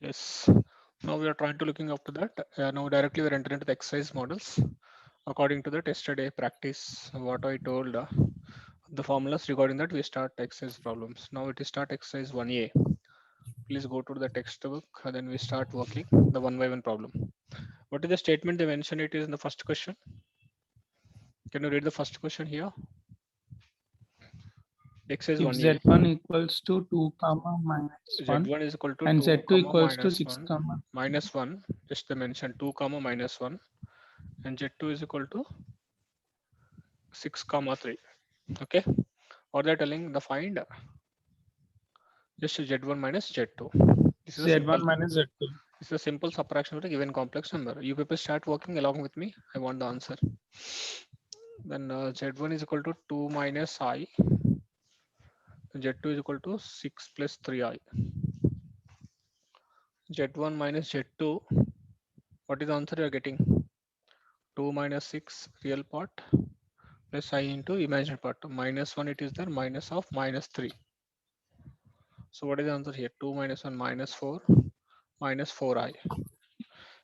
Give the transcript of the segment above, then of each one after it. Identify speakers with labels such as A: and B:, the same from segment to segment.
A: Yes. Now we are trying to looking up to that. Now directly we are entering into the exercise models. According to that yesterday practice, what I told, the formulas regarding that we start exercise problems. Now it is start exercise 1A. Please go to the textbook and then we start working the one by one problem. What is the statement they mention? It is in the first question. Can you read the first question here? Exercise
B: If
A: 1A.
B: z1 equals to 2 comma minus 1
A: Z1 is equal to
B: and
A: 2
B: z2
A: comma
B: equals to
A: minus
B: 6
A: 1
B: comma
A: minus 1. Just they mention 2 comma minus 1 and Z2 is equal to 6 comma 3. Okay. Or they're telling the find just Z1 minus Z2. This is a simple
B: z1 minus z2.
A: This is a simple subtraction of a given complex number. You people start working along with me. I want the answer. Then Z1 is equal to 2 minus I. Z2 is equal to 6 plus 3I. Z1 minus Z2. What is the answer you are getting? 2 minus 6 real part plus I into imaginary part. Minus 1 it is there. Minus of minus 3. So what is the answer here? 2 minus 1 minus 4 minus 4I.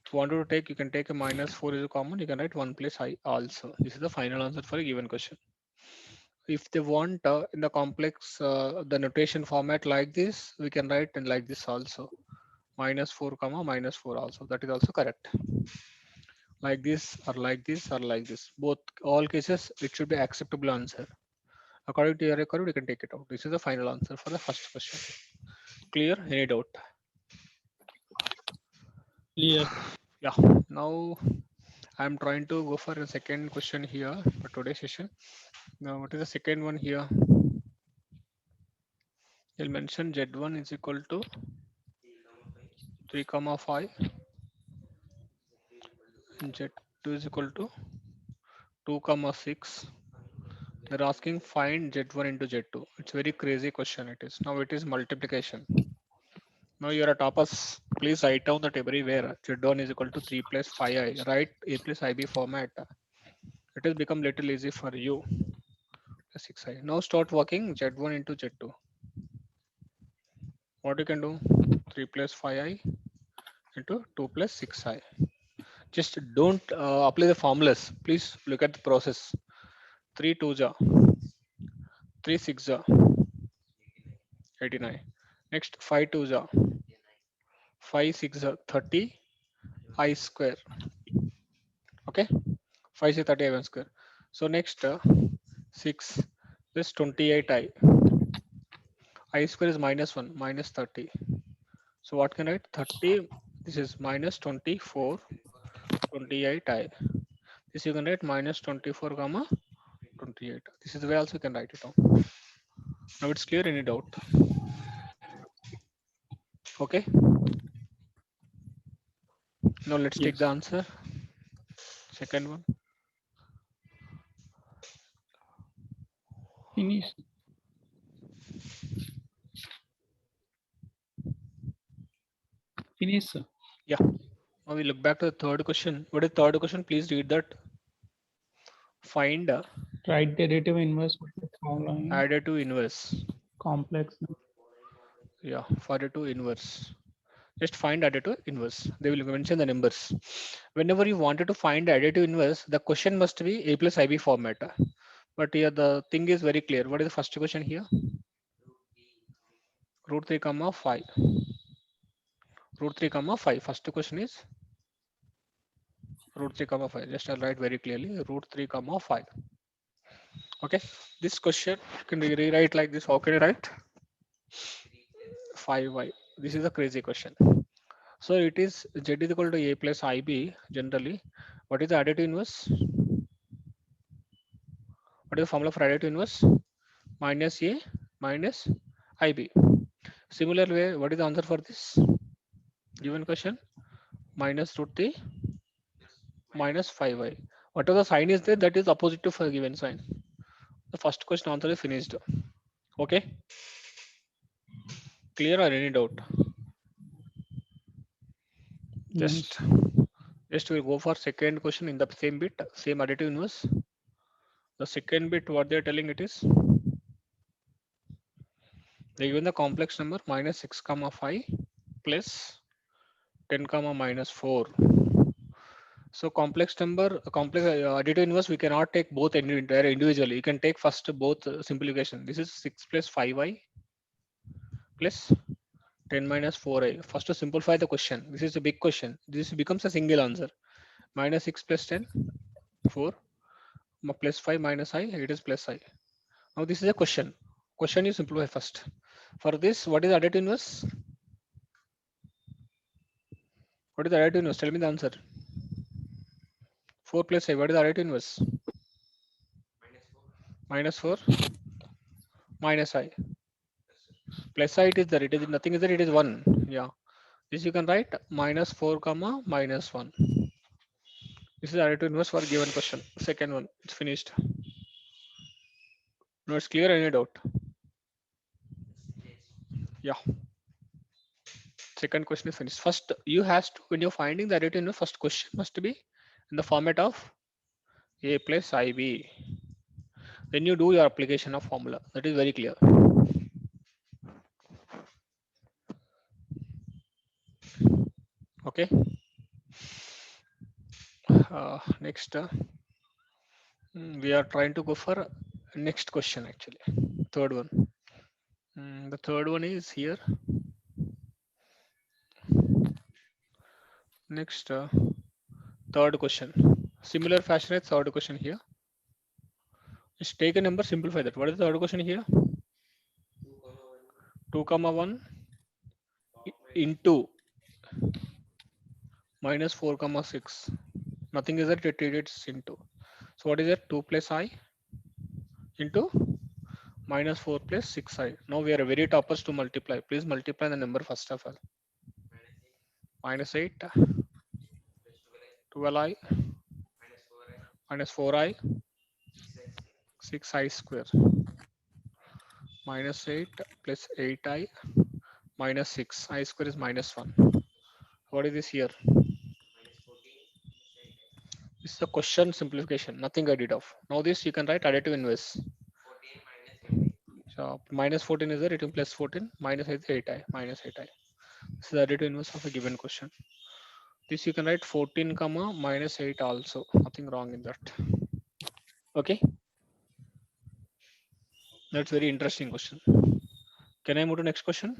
A: If you wanted to take, you can take a minus 4 is a common. You can write 1 plus I also. This is the final answer for a given question. If they want in the complex the notation format like this, we can write in like this also. Minus 4 comma minus 4 also. That is also correct. Like this or like this or like this. Both all cases it should be acceptable answer. According to your record, you can take it out. This is the final answer for the first question. Clear? Any doubt?
B: Clear.
A: Yeah. Now I'm trying to go for a second question here for today's session. Now what is the second one here? You'll mention Z1 is equal to 3 comma 5 and Z2 is equal to 2 comma 6. They're asking find Z1 into Z2. It's very crazy question it is. Now it is multiplication. Now you're a toppers. Please write down that everywhere. Z1 is equal to 3 plus 5i. Write A plus IB format. It has become little easy for you. 6i. Now start working Z1 into Z2. What you can do? 3 plus 5i into 2 plus 6i. Just don't apply the formulas. Please look at the process. 3 2 ja, 3 6 ja, 89. Next 5 2 ja, 5 6 ja, 30 I square. Okay, 5 6 30 I 1 square. So next 6 this 28 I square is minus 1 minus 30. So what can I write? 30. This is minus 24 28 I. This you can write minus 24 comma 28. This is the way also you can write it down. Now it's clear. Any doubt? Okay. Now let's take the
B: Yes.
A: answer. Second one.
B: Finish. Finish.
A: Yeah. Now we look back to the third question. What is the third question? Please read that. Find
B: Write the additive inverse with the following
A: additive inverse.
B: complex.
A: Yeah, for additive inverse. Just find additive inverse. They will mention the numbers. Whenever you wanted to find additive inverse, the question must be A plus IB format. But here the thing is very clear. What is the first question here? Root 3 comma 5. Root 3 comma 5. First question is root 3 comma 5. Just I'll write very clearly. Root 3 comma 5. Okay. This question can be rewrite like this. How can you write? 5y. This is a crazy question. So it is z is equal to a plus ib generally. What is the additive inverse? What is the formula for additive inverse? Minus a minus ib. Similar way, what is the answer for this given question? Minus root 3 minus 5y. Whatever the sign is there, that is opposite to for given sign. The first question answer is finished. Okay, clear or any doubt? Just
B: Yes.
A: just we'll go for second question in the same bit, same additive inverse. The second bit, what they're telling it is they given the complex number minus 6 comma 5 plus 10 comma minus 4. So complex number, complex additive inverse, we cannot take both individually. You can take first both simplification. This is 6 plus 5i plus 10 minus 4i. First to simplify the question. This is a big question. This becomes a single answer. Minus 6 plus 10, 4. Plus 5 minus I, it is plus I. Now this is a question. Question you simplify first. For this, what is additive inverse? What is the additive inverse? Tell me the answer. 4 plus I, what is the additive inverse? Minus 4 minus I. Plus I, it is there. It is nothing is there. It is 1. Yeah. This you can write minus 4 comma minus 1. This is additive inverse for given question. Second one, it's finished. No, it's clear. Any doubt? Yeah. Second question is finished. First, you has to, when you're finding the additive inverse, first question must be in the format of A plus IB. Then you do your application of formula. That is very clear. Okay. Next, we are trying to go for next question actually. Third one. The third one is here. Next, third question. Similar fashion as third question here. Just take a number, simplify that. What is the third question here? 2 comma 1 into minus 4 comma 6. Nothing is that, it's into. So what is it? 2 plus I into minus 4 plus 6i. Now we are very toppers to multiply. Please multiply the number first of all. Minus 8, 12i, minus 4i, 6i square. Minus 8 plus 8i minus 6. I square is minus 1. What is this here? This is a question simplification. Nothing I did off. Now this you can write additive inverse. So minus 14 is there, it is plus 14, minus 8 is 8i, minus 8i. This is the additive inverse of a given question. This you can write 14 comma minus 8 also. Nothing wrong in that. Okay. That's very interesting question. Can I move to next question?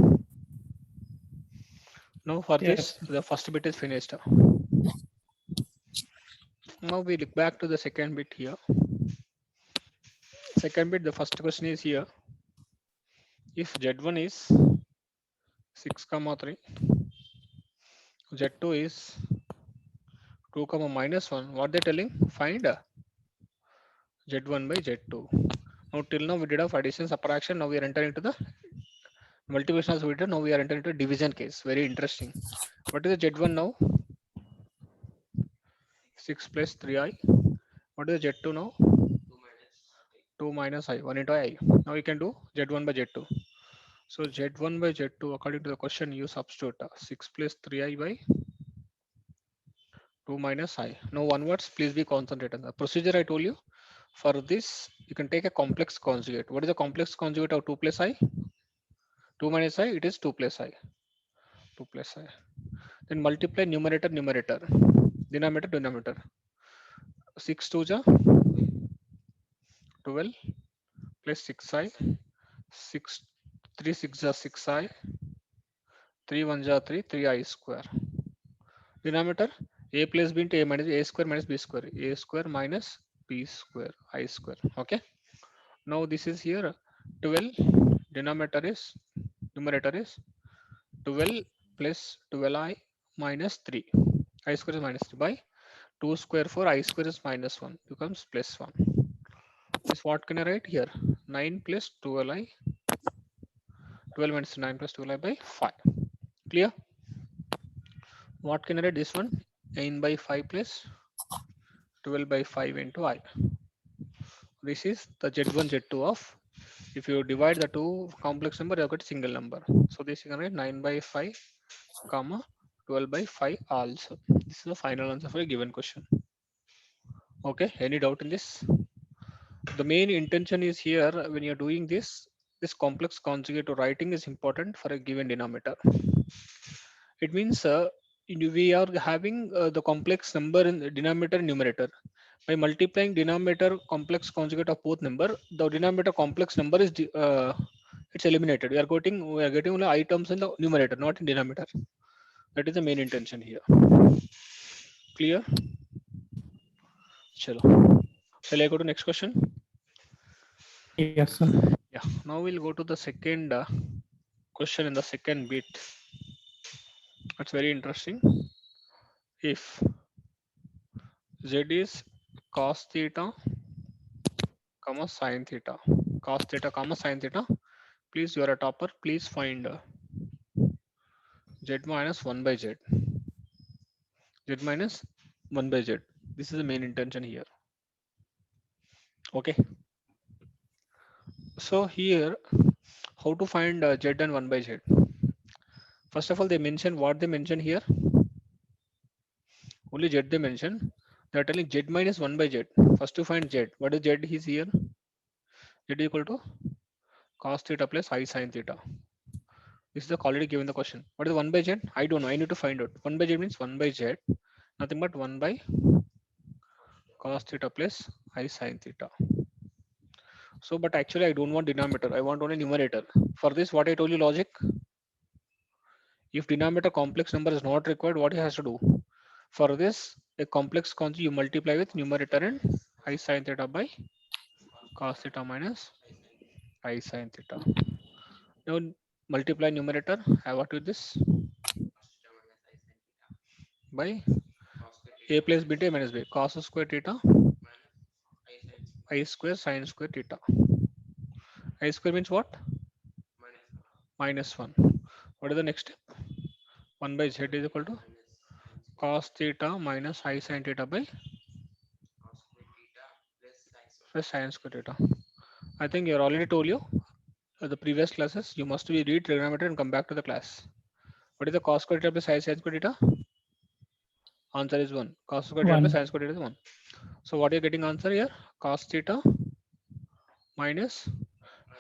A: Now for
B: Yes.
A: this, the first bit is finished. Now we look back to the second bit here. Second bit, the first question is here. If Z1 is 6 comma 3, Z2 is 2 comma minus 1, what they're telling? Find Z1 by Z2. Now till now we did of addition, subtraction. Now we are entering into the multiplication as we did. Now we are entering into a division case. Very interesting. What is the Z1 now? 6 plus 3i. What is the Z2 now? 2 minus I, 1 into I. Now you can do Z1 by Z2. So Z1 by Z2, according to the question, you substitute 6 plus 3i by 2 minus I. Now onwards, please be concentrated. The procedure I told you, for this, you can take a complex conjugate. What is the complex conjugate of 2 plus I? 2 minus I, it is 2 plus I. 2 plus I. Then multiply numerator, numerator. Denominator, denominator. 6 2 ja 12 plus 6i. 6 3 6 ja 6i. 3 1 ja 3, 3i square. Denominator, a plus b into a minus a square minus b square. A square minus b square, I square. Okay. Now this is here 12. Denominator is, numerator is 12 plus 12i minus 3. I square is minus 3 by 2 square 4. I square is minus 1 becomes plus 1. This what can I write here? 9 plus 12i. 12 minus 9 plus 12i by 5. Clear? What can I write this one? 9 by 5 plus 12 by 5 into I. This is the Z1, Z2 of, if you divide the two complex number, you have got a single number. So this you can write 9 by 5, comma 12 by 5 also. This is the final answer for a given question. Okay, any doubt in this? The main intention is here when you're doing this complex conjugate writing is important for a given denominator. It means we are having the complex number in the denominator and numerator. By multiplying denominator complex conjugate of both number, the denominator complex number is it's eliminated. We are getting only items in the numerator, not in denominator. That is the main intention here. Clear? Chalo. Shall I go to next question?
B: Yes, sir.
A: Yeah. Now we'll go to the second question in the second bit. It's very interesting. If z is cos theta comma sin theta, cos theta comma sin theta, please, you are a topper, please find z minus 1 by z, z minus 1 by z. This is the main intention here. Okay. So here, how to find z and 1 by z? First of all, they mention what they mention here. Only z they mention. They are telling z minus 1 by z. First to find z. What is z is here? Z equal to cos theta plus I sin theta. This is the already given the question. What is 1 by z? I don't know. I need to find out. 1 by z means 1 by z. Nothing but 1 by cos theta plus I sin theta. So, but actually I don't want denominator. I want only numerator. For this, what I told you logic. If denominator complex number is not required, what he has to do? For this, a complex conjugate you multiply with numerator and I sin theta by cos theta minus I sin theta. Now multiply numerator. I what with this by a plus beta minus b cos square theta I square sin square theta. I square means what? Minus 1. What is the next step? 1 by z is equal to cos theta minus I sin theta by plus sin square theta. I think you already told you the previous classes. You must be read trigonometry and come back to the class. What is the cos square theta plus sin square theta? Answer is 1. Cos square theta plus
B: 1.
A: sin square theta is 1. So what are you getting answer here? Cos theta minus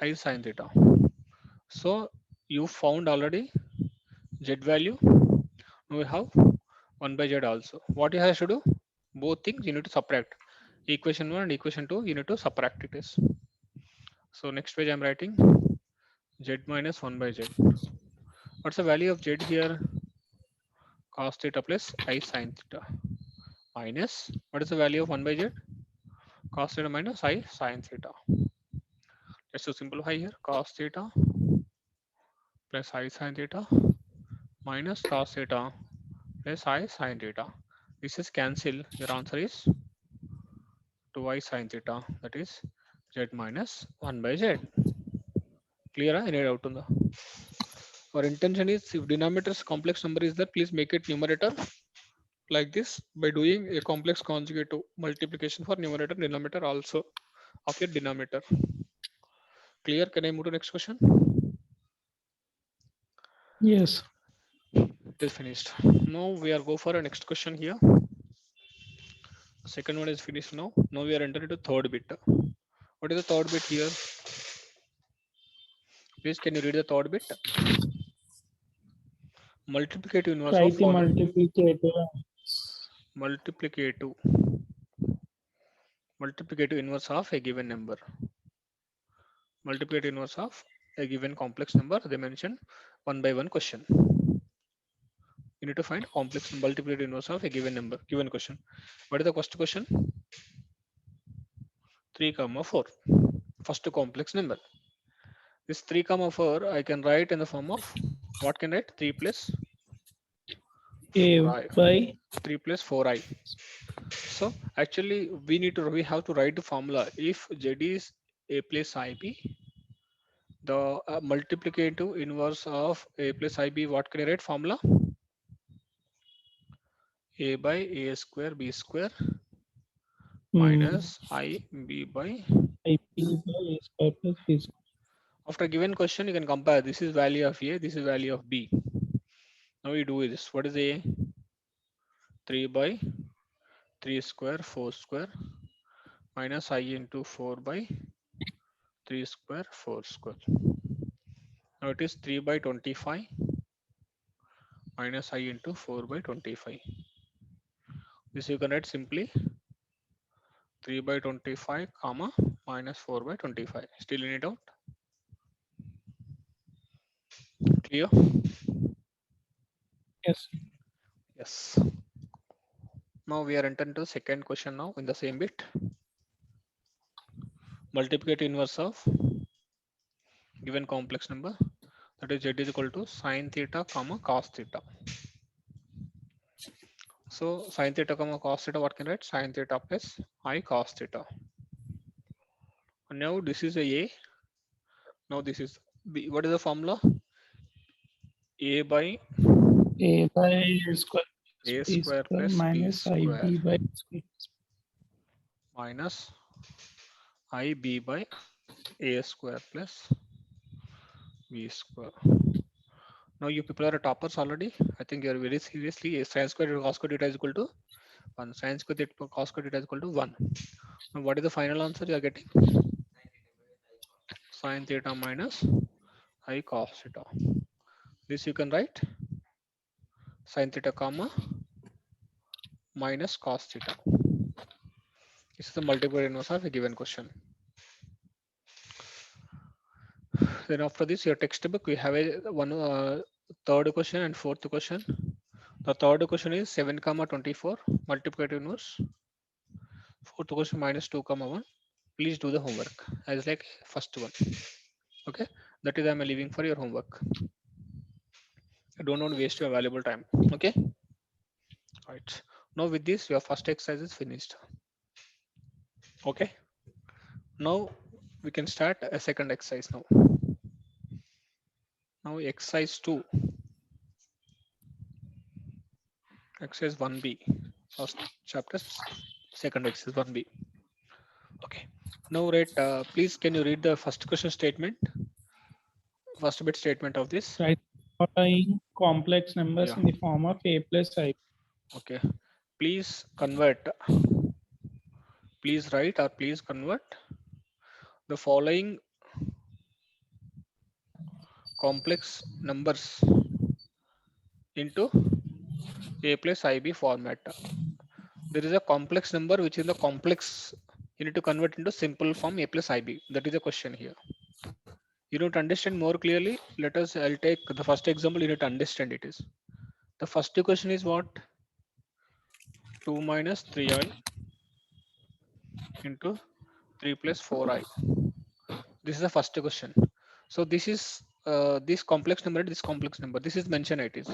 A: I sin theta. So you found already z value. Now we have 1 by z also. What you have to do? Both things you need to subtract. Equation 1 and equation 2 you need to subtract it is. So next page I'm writing z minus 1 by z. What's the value of z here? Cos theta plus I sin theta minus what is the value of 1 by z? Cos theta minus I sin theta. Let's to simplify here. Cos theta plus I sin theta minus cos theta plus I sin theta. This is cancel. Your answer is 2I sin theta. That is z minus 1 by z. Clear? Any doubt on the? Our intention is if denominator's complex number is there, please make it numerator like this by doing a complex conjugative multiplication for numerator and denominator also of your denominator. Clear? Can I move to next question?
B: Yes.
A: It is finished. Now we are go for a next question here. Second one is finished now. Now we are entering into third bit. What is the third bit here? Please can you read the third bit? Multiplicative inverse
B: Write
A: of
B: the
A: following.
B: multiplicative.
A: Multiplicative inverse of a given number. Multiplicative inverse of a given complex number. They mention one by one question. You need to find complex multiplicative inverse of a given number. Given question. What is the first question? 3, 4. First complex number. This 3, 4 I can write in the form of what can I write? 3 plus
B: A
A: 4i.
B: by
A: 3 plus 4i. So actually we have to write the formula. If z is a plus ib, the multiplicative inverse of a plus ib, what can I write formula? A by a square b square minus ib by.
B: IP by A square plus B square.
A: After given question, you can compare. This is value of a, this is value of b. Now we do this. What is a? 3 by 3 square 4 square minus I into 4 by 3 square 4 square. Now it is 3 by 25 minus I into 4 by 25. This you can write simply 3 by 25 comma minus 4 by 25. Still any doubt? Clear?
B: Yes.
A: Yes. Now we are entering to the second question now in the same bit. Multiplicate inverse of given complex number, that is z is equal to sine theta comma cos theta. So sine theta comma cos theta, what can I write? Sine theta plus I cos theta. And now this is a. Now this is B. What is the formula? A by
B: A by A square
A: A
B: B
A: square
B: square
A: plus B
B: minus
A: square
B: IB by square.
A: minus IB by A square plus B square. Now you people are toppers already. I think you are very seriously. A sin square cos square theta is equal to 1. Sin square theta cos square theta is equal to 1. Now what is the final answer you are getting? Sin theta minus I cos theta. This you can write sin theta comma minus cos theta. This is the multiple inverse of a given question. Then after this, your textbook, we have a third question and fourth question. The third question is 7 comma 24 multiplicative inverse. Fourth question minus 2 comma 1. Please do the homework as like first one. Okay, that is I'm leaving for your homework. I don't want to waste your valuable time. Okay, right. Now with this, your first exercise is finished. Okay, now we can start a second exercise now. Now exercise 2. Exercise 1B. First chapter, second exercise 1B. Okay. Now, right, please can you read the first question statement? First bit statement of this.
B: Right. Following complex numbers
A: Yeah.
B: in the form of A plus I.
A: Okay. Please convert. Please write or please convert the following complex numbers into A plus IB format. There is a complex number which is the complex. You need to convert into simple form A plus IB. That is the question here. You don't understand more clearly. Let us. I'll take the first example. You need to understand it is. The first question is what? 2 minus 3i into 3 plus 4i. This is the first question. So this is this complex number. This complex number. This is mentioned. It is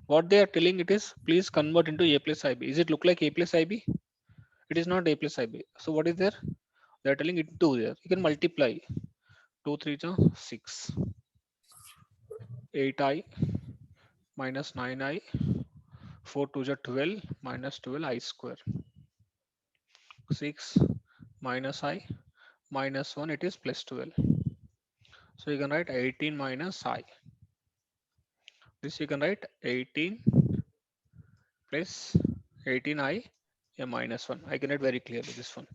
A: what they are telling. It is please convert into A plus IB. Is it look like A plus IB? It is not A plus IB. So what is there? They are telling it 2 there. You can multiply 2 3 6 8i minus 9i 4 2 12 minus 12i square 6 minus I minus 1, it is plus 12. So you can write 18 minus I. This you can write 18 plus 18I a minus 1. I can write very clearly this one.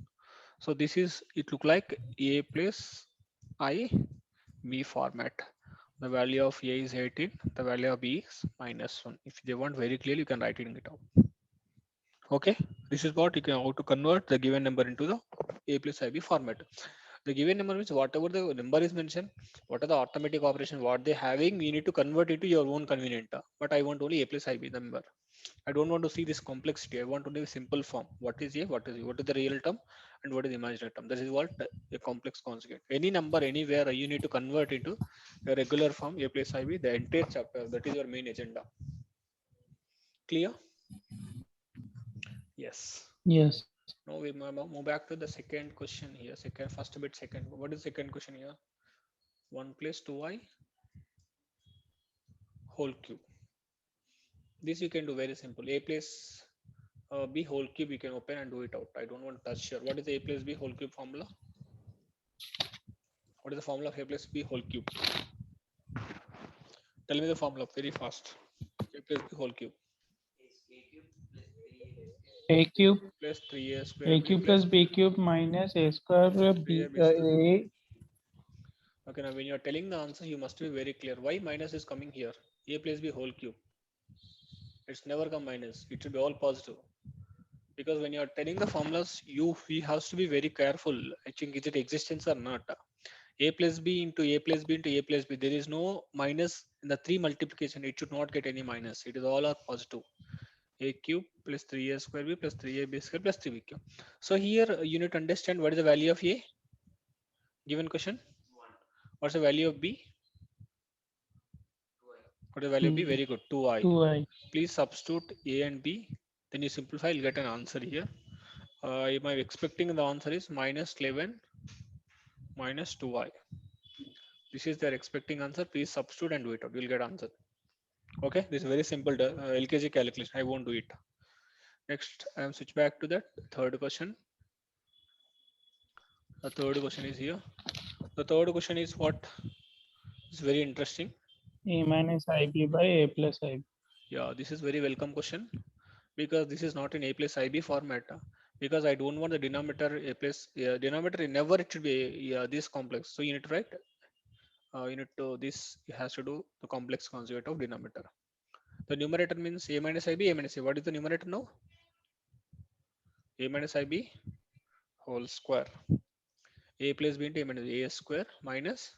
A: So this is, it look like A plus I B format. The value of A is 18, the value of B is minus 1. If they want very clearly, you can write it out. Okay, this is what you can how to convert the given number into the A plus IB format. The given number means whatever the number is mentioned, what are the arithmetic operation, what they having, you need to convert it to your own convenient. But I want only A plus IB number. I don't want to see this complexity. I want to do a simple form. What is A, what is B, what is the real term, and what is the imaginary term. This is what a complex conjugate. Any number anywhere you need to convert into a regular form A plus IB. The entire chapter, that is your main agenda. Clear? Yes.
B: Yes.
A: Now we move back to the second question here. First bit second. What is second question here? 1 plus 2i whole cube. This you can do very simple. A plus b whole cube you can open and do it out. I don't want to touch here. What is the A plus b whole cube formula? What is the formula of A plus b whole cube? Tell me the formula very fast. A plus b whole cube.
B: A cube.
A: Plus 3a square
B: A
A: b
B: cube
A: plus
B: plus B cube minus A square
A: 3a
B: B
A: b square.
B: A.
A: Okay, now when you are telling the answer, you must be very clear. Why minus is coming here? A plus b whole cube. It's never come minus. It should be all positive. Because when you're telling the formulas, we have to be very careful. I think is it existence or not. A plus b into a plus b into a plus b. There is no minus in the 3 multiplication. It should not get any minus. It is all are positive. A cube plus 3a square b plus 3ab square plus 3b cube. So here you need to understand what is the value of a given question. What's the value of b? What is the value of b? Very good. 2i.
B: 2i.
A: Please substitute a and b. Then you simplify. You'll get an answer here. Am I expecting the answer is minus 11 minus 2i. This is their expecting answer. Please substitute and do it out. You'll get answer. Okay. This is very simple LKG calculation. I won't do it. Next, I am switch back to that third question. The third question is here. The third question is what is very interesting.
B: A minus ib by a plus ib.
A: Yeah, this is very welcome question because this is not in a plus ib format. Because I don't want the denominator a plus denominator never it should be this complex. So you need to write you need to this has to do the complex conjugate of denominator. The numerator means a minus ib, a minus a. What is the numerator now? A minus ib whole square. A plus b into a minus a square minus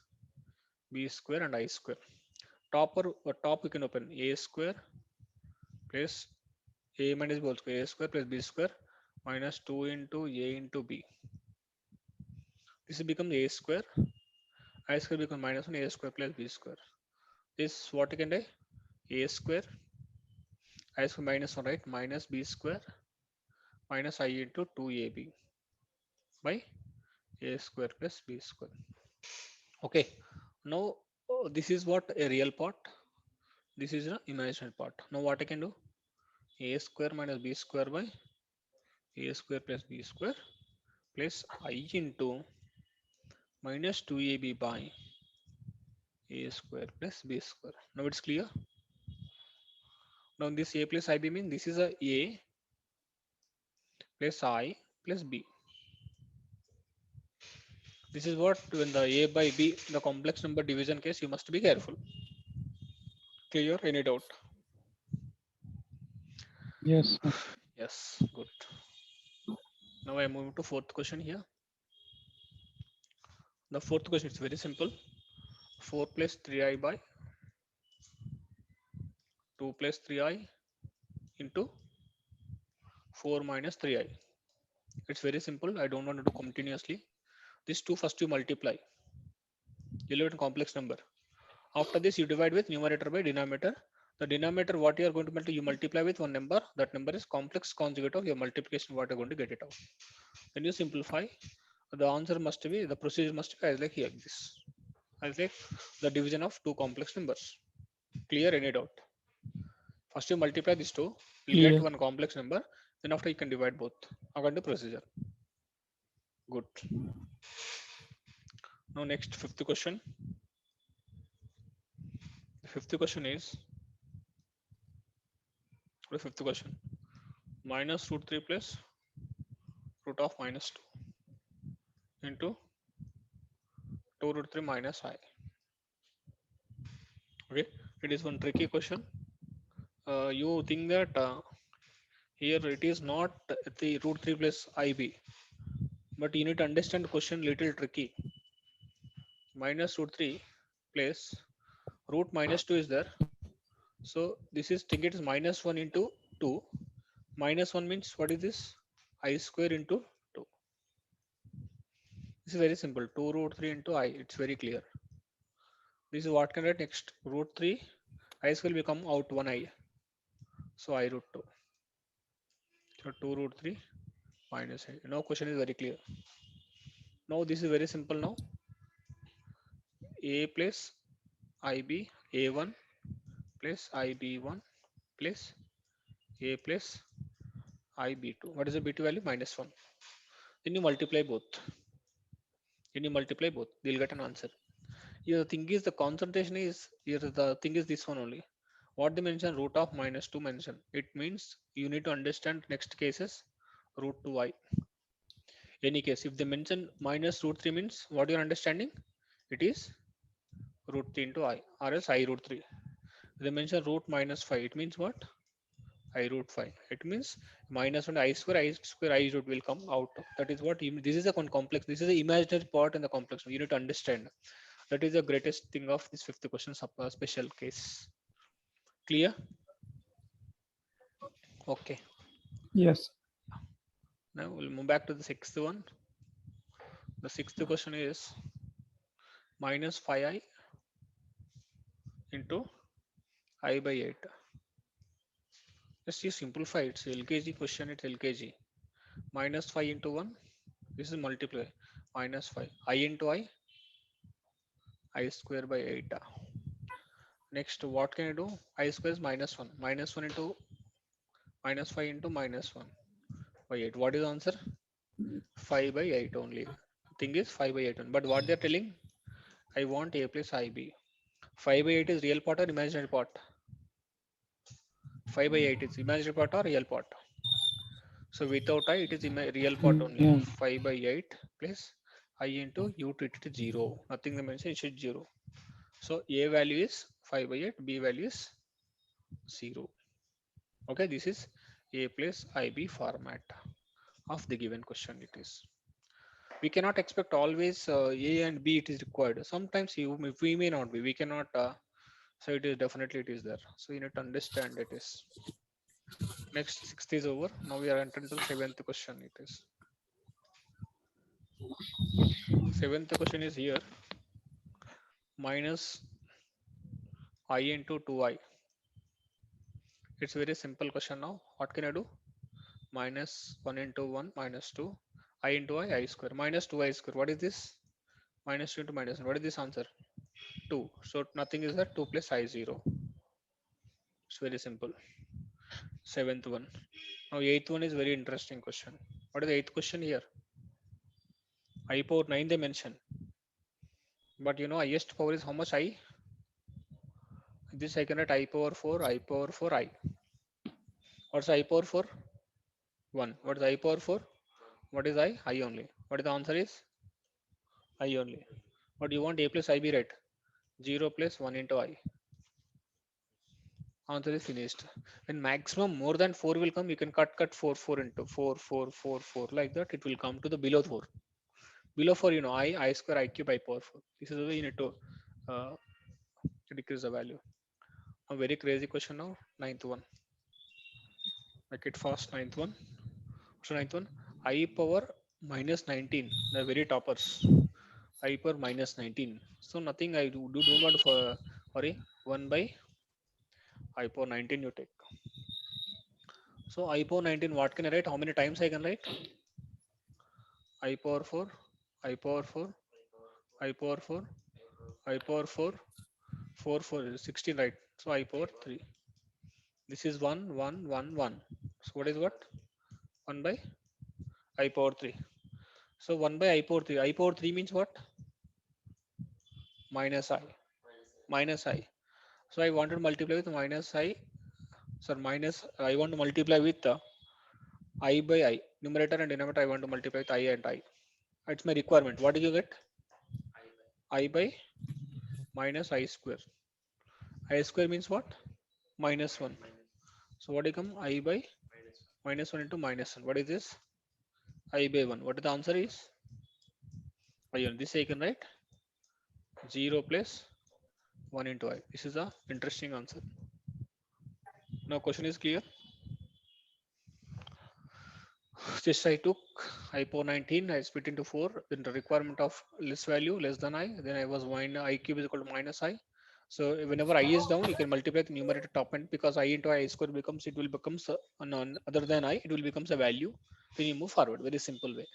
A: b square and I square. Top we can open a square plus a minus b whole square, a square plus b square minus 2 into a into b. This becomes a square. I square becomes minus 1 a square plus b square. This what you can do? A square I square minus 1, right? Minus b square minus I into 2ab by a square plus b square. Okay. Now this is what a real part. This is an imaginary part. Now what I can do? A square minus b square by a square plus b square plus I into minus 2ab by a square plus b square. Now it's clear. Now this a plus ib means this is a plus I plus b. This is what when the a by b, the complex number division case, you must be careful. Clear? Any doubt?
B: Yes.
A: Yes, good. Now I move to fourth question here. The fourth question is very simple. 4 plus 3i by 2 plus 3i into 4 minus 3i. It's very simple. I don't want to do continuously. This 2 first you multiply. You leave it in complex number. After this you divide with numerator by denominator. The denominator what you are going to multiply, you multiply with one number. That number is complex conjugate of your multiplication. What you are going to get it out. Then you simplify. The answer must be, the procedure must be as like here this. As like the division of two complex numbers. Clear? Any doubt? First you multiply these two, you
B: Clear.
A: get one complex number. Then after you can divide both according to procedure. Good. Now next fifth question. The fifth question is the fifth question. Minus root 3 plus root of minus 2 into 2 root 3 minus I. Okay, it is one tricky question. You think that here it is not the root 3 plus IB, but you need to understand the question little tricky. Minus root 3 plus root minus 2 is there. So this is, think it is minus 1 into 2. Minus 1 means what is this? I square into 2. This is very simple. 2 root 3 into I. It's very clear. This is what can write next. Root 3. I square will become out 1 I. So I root 2. So 2 root 3 minus I. Now question is very clear. Now this is very simple now. A plus IB A1 plus IB1 plus A plus IB2. What is the B2 value? Minus 1. Then you multiply both. They'll get an answer. Here the thing is the concentration is here the thing is this one only. What they mention root of minus 2 mention. It means you need to understand next cases root 2i. Any case if they mention minus root 3 means what you're understanding? It is root 3 into I or else I root 3. They mention root minus 5. It means what? I root 5. It means minus 1 I square I root will come out. That is what this is a complex. This is the imaginary part in the complex. You need to understand. That is the greatest thing of this fifth question special case. Clear? Okay.
B: Yes.
A: Now we'll move back to the sixth one. The sixth question is minus 5i into I by 8. Just you simplify it. It's LKG question. It's LKG. Minus 5 into 1. This is multiply. Minus 5. I into I square by 8. Next, what can I do? I square is minus 1. Minus 1 into minus 5 into minus 1 by 8. What is the answer? 5 by 8 only. Thing is 5 by 8 only. But what they're telling, I want a plus ib. 5 by 8 is real part or imaginary part? 5 by 8 is imaginary part or real part? So without I, it is real part only.
B: Yeah.
A: 5 by 8 plus I into u to it is 0. Nothing to mention, it should 0. So a value is 5 by 8, b value is 0. Okay, this is a plus ib format of the given question. It is. We cannot expect always a and b it is required. Sometimes we may not be. We cannot. So it is definitely it is there. So you need to understand it is. Next sixth is over. Now we are entering to the seventh question. It is. Seventh question is here. Minus I into 2i. It's very simple question now. What can I do? Minus 1 into 1 minus 2. I into I square. Minus 2i square. What is this? Minus 2 into minus 1. What is this answer? 2. So nothing is there. 2 plus I 0. It's very simple. Seventh one. Now eighth one is very interesting question. What is the eighth question here? I power 9 they mention. But you know highest power is how much I? This I can write I power 4, I power 4, I. What's I power 4? 1. What is I power 4? What is I? I only. What is the answer is? I only. What do you want? A plus I be right? 0 plus 1 into I. Answer is finished. When maximum more than 4 will come, you can cut 4 into 4 4 4 4 like that. It will come to the below 4. Below 4, you know, I square I cube I power 4. This is the way you need to uh, decrease the value. A very crazy question now. Ninth one. Make it fast. Ninth one. So ninth one. I power minus 19. The very toppers. I power minus 19. So nothing I don't want for worry. 1 by I power 19 you take. So I power 19. What can I write? How many times I can write? I power 4. I power 4. I power 4. I power 4. 4 4 is 16, right? So I power 3. This is 1 1 1 1. So what is what? 1 by I power 3. So 1 by I power 3. I power 3 means what? Minus I. Minus I. So I want to multiply with minus I. Sir, minus I want to multiply with I by I. Numerator and denominator I want to multiply with I and I. It's my requirement. What did you get? I by minus I square. I square means what? Minus 1. So what become I by minus 1 into minus 1. What is this? I by 1. What the answer is? I on this I can write 0 plus 1 into I. This is a interesting answer. Now question is clear. Just I took I power 19, I split into 4, then the requirement of less value less than I, then I was I cube is equal to minus I. So whenever I is down, you can multiply the numerator top end because I into I square becomes, it will becomes none other than I, it will becomes a value when you move forward. Very simple way.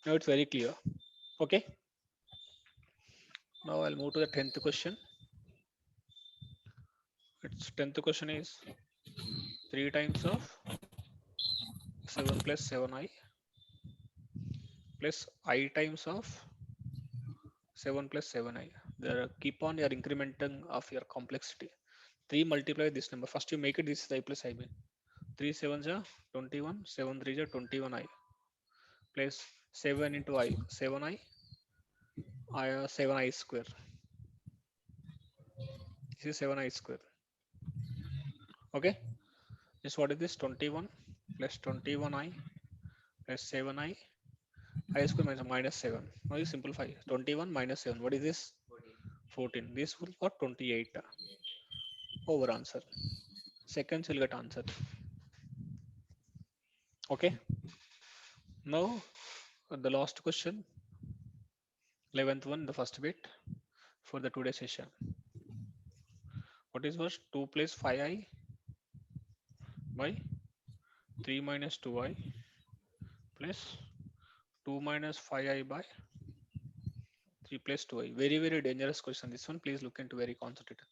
A: Now it's very clear. Okay. Now I'll move to the 10th question. Its 10th question is 3 times of 7 plus 7i plus I times of 7 plus 7i. There keep on your incrementing of your complexity. 3 multiply this number. First you make it, this is I plus ib. 3 7s are 21, 7 3s are 21i plus 7 into I, 7i, 7i square. This is 7i square. Okay. Just what is this? 21 plus 21i plus 7i. I square minus 7. Now you simplify. 21 minus 7. What is this? 14. This will got 28. Over answer. Seconds will get answer. Okay. Now the last question. 11th one, the first bit for the today session. What is first? 2 plus 5i by 3 minus 2i plus 2 minus 5i by 3 plus 2i. Very, very dangerous question. This one, please look into very concentrated.